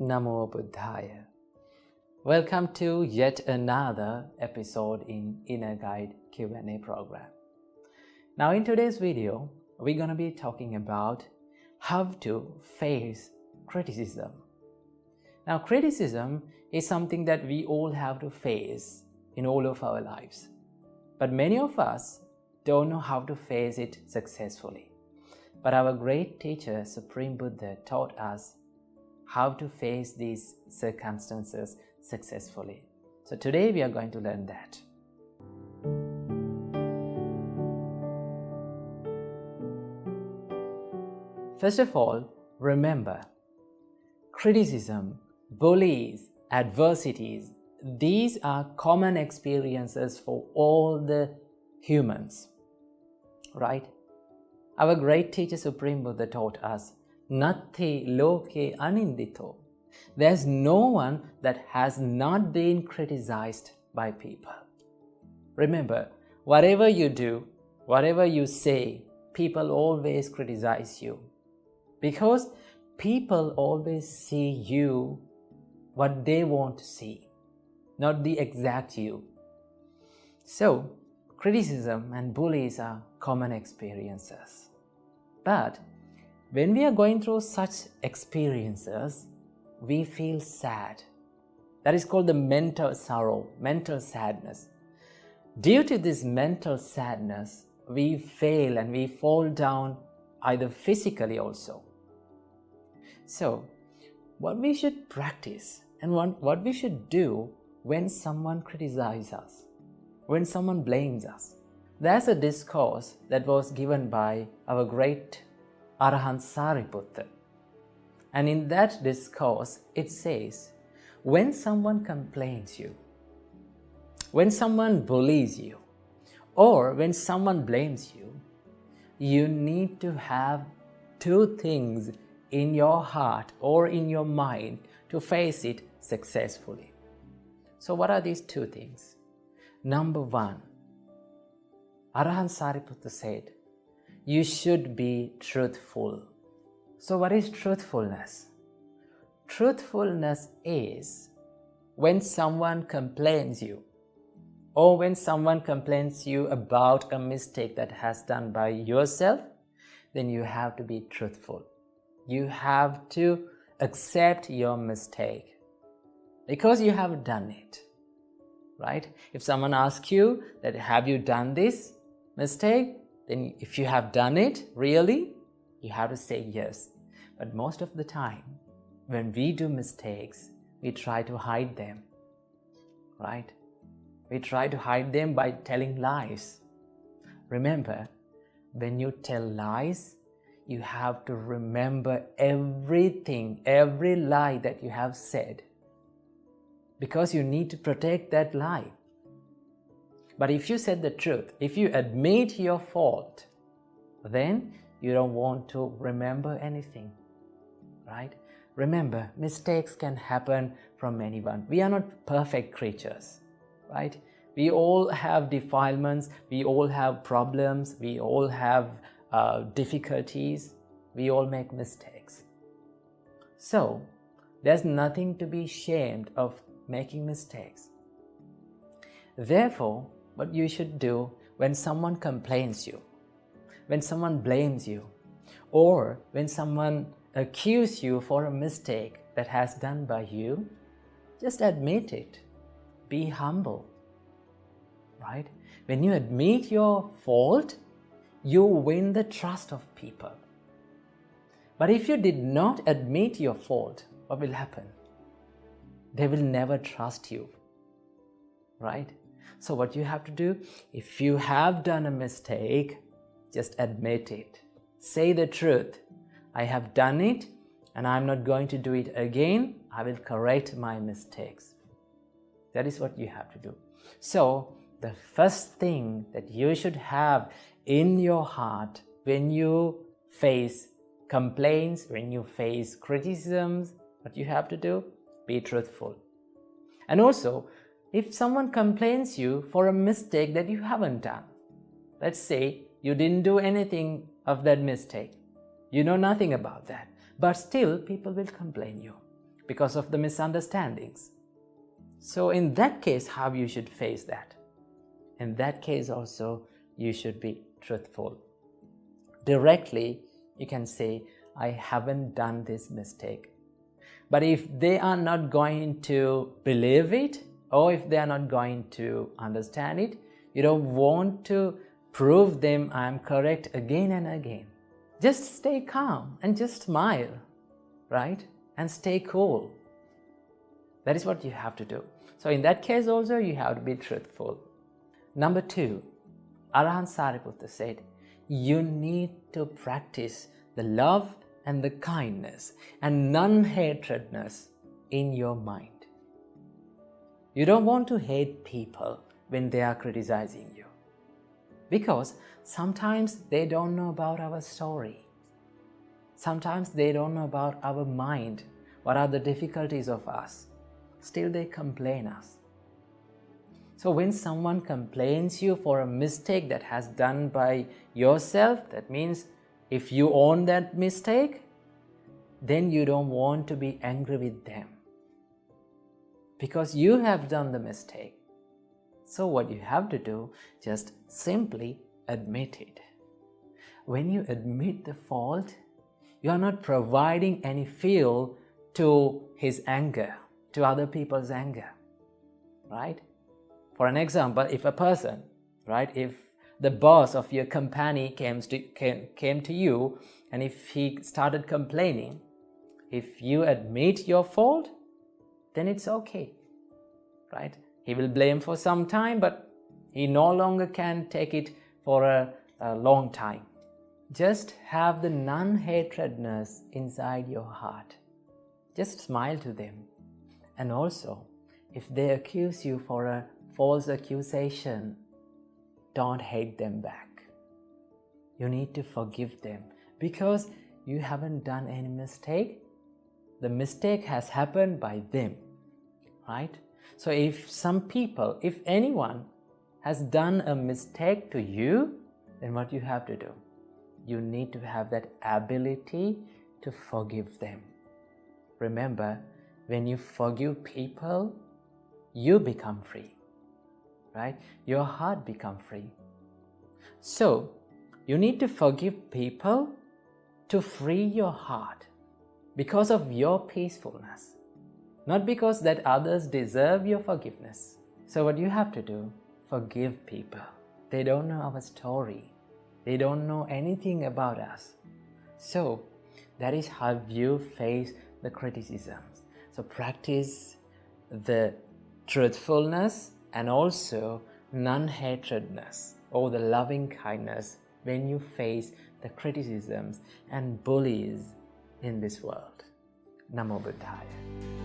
Namo Buddhaya. Welcome to yet another episode in Inner Guide Q&A program. Now in today's video, we're going to be talking about how to face criticism. Now criticism is something that we all have to face in all of our lives. But many of us don't know how to face it successfully. But our great teacher, Supreme Buddha, taught us how to face these circumstances successfully. So today we are going to learn that. First of all, remember, criticism, bullies, adversities, these are common experiences for all the humans, right? Our great teacher Supreme Buddha taught us, Natti loke anindito. There's no one that has not been criticized by people. Remember, whatever you do, whatever you say, people always criticize you. Because people always see you what they want to see, not the exact you. So, criticism and bullies are common experiences. But when we are going through such experiences, we feel sad. That is called the mental sorrow, mental sadness. Due to this mental sadness, we fail and we fall down either physically also. So, what we should practice and what we should do when someone criticizes us, when someone blames us. There's a discourse that was given by our great Arahant Sariputta. And in that discourse, it says, when someone complains you, when someone bullies you, or when someone blames you, you need to have two things in your heart or in your mind to face it successfully. So what are these two things? Number one, Arahant Sariputta said, you should be truthful. So what is truthfulness? Truthfulness is when someone complains you, or when someone complains you about a mistake that has done by yourself, then you have to be truthful. You have to accept your mistake because you have done it, right? If someone asks you that have you done this mistake, then if you have done it, really, you have to say yes. But most of the time, when we do mistakes, we try to hide them, right? We try to hide them by telling lies. Remember, when you tell lies, you have to remember everything, every lie that you have said, because you need to protect that lie. But if you said the truth, if you admit your fault, then you don't want to remember anything, right? Remember, mistakes can happen from anyone. We are not perfect creatures, right? We all have defilements, we all have problems, we all have difficulties, we all make mistakes. So, there's nothing to be ashamed of making mistakes. Therefore, what you should do when someone complains you, when someone blames you, or when someone accuses you for a mistake that has done by you, just admit it. Be humble, right? When you admit your fault, you win the trust of people. But if you did not admit your fault, what will happen? They will never trust you, right? So what you have to do, if you have done a mistake, just admit it. Say the truth. I have done it and I'm not going to do it again. I will correct my mistakes. That is what you have to do. So the first thing that you should have in your heart when you face complaints, when you face criticisms, what you have to do, be truthful. And also, if someone complains you for a mistake that you haven't done, let's say you didn't do anything of that mistake, you know nothing about that, but still people will complain you because of the misunderstandings. So in that case, how you should face that? In that case also, you should be truthful. Directly, you can say, I haven't done this mistake. But if they are not going to believe it, or if they are not going to understand it, you don't want to prove them I am correct again and again. Just stay calm and just smile, right? And stay cool. That is what you have to do. So in that case also, you have to be truthful. Number 2, Arahant Sariputta said, you need to practice the love and the kindness and non-hatredness in your mind. You don't want to hate people when they are criticizing you, because sometimes they don't know about our story. Sometimes they don't know about our mind, what are the difficulties of us. Still they complain us. So when someone complains you for a mistake that has done by yourself, that means if you own that mistake, then you don't want to be angry with them, because you have done the mistake. So what you have to do, just simply admit it. When you admit the fault, you are not providing any fuel to his anger, to other people's anger, right? For an example, if a person, right, if the boss of your company came to you, and if he started complaining, if you admit your fault, then it's okay, right? He will blame for some time, but he no longer can take it for a long time. Just have the non-hatredness inside your heart. Just smile to them. And also, if they accuse you for a false accusation, don't hate them back. You need to forgive them, because you haven't done any mistake. The mistake has happened by them, right? So if some people, if anyone has done a mistake to you, then what you have to do? You need to have that ability to forgive them. Remember, when you forgive people, you become free, right? Your heart becomes free. So, you need to forgive people to free your heart because of your peacefulness, not because that others deserve your forgiveness. So what you have to do, forgive people. They don't know our story. They don't know anything about us. So that is how you face the criticisms. So practice the truthfulness and also non-hatredness or the loving kindness when you face the criticisms and bullies in this world. Namo Buddhaya.